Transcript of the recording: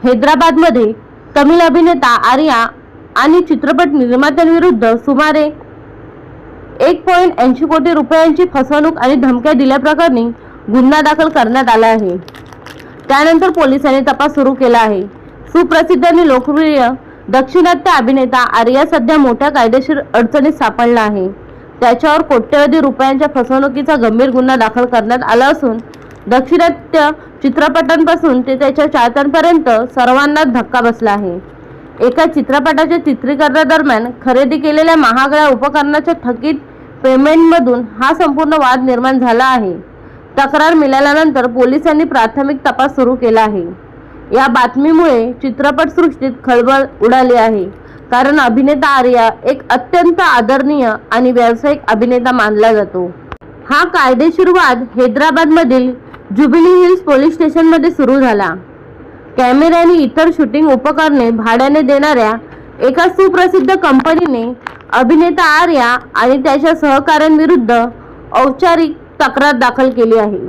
हैदराबादमध्ये तमिळ अभिनेता आर्या आणि चित्रपट निर्मात्यांविरुद्ध सुमारे 1.80 कोटी रुपयांची फसवणूक आणि धमक्या दिल्याप्रकरणी गुन्हा दाखल करण्यात आला आहे। त्यानंतर पोलिसांनी तपास सुरू केला आहे। सुप्रसिद्ध आणि लोकप्रिय दाक्षिणात्य अभिनेता आर्या सध्या मोठ्या कायदेशीर अडचणीत सापडला आहे। त्याच्यावर कोट्यवधी रुपयांच्या फसवणुकीचा गंभीर गुन्हा दाखल करण्यात आला असून दाक्षिणात्य चित्रपटांपासून ते त्याच्या चाहत्यांपर्यंत सर्वांनाच धक्का बसला आहे। एका चित्रपटाच्या चित्रीकरणादरम्यान खरेदी केलेल्या महागड्या उपकरणाच्या थकीत पेमेंटमधून हा संपूर्ण वाद निर्माण झाला आहे। तक्रार मिळाल्यानंतर पोलिसांनी प्राथमिक तपास सुरू केला आहे। या बातमीमुळे चित्रपटसृष्टीत खळबळ उडाली आहे, कारण अभिनेता आर्या एक अत्यंत आदरणीय आणि व्यावसायिक अभिनेता मानला जातो। हा कायदेशीर वाद हैदराबादमधील जुबिली हिल्स पोलीस स्टेशनमध्ये सुरू झाला। कॅमेरे आणि इतर शूटिंग उपकरणे भाड्याने देणाऱ्या एका सुप्रसिद्ध कंपनीने अभिनेता आर्या आणि त्याच्या सहकाऱ्यांविरुद्ध औपचारिक तक्रार दाखल केली आहे।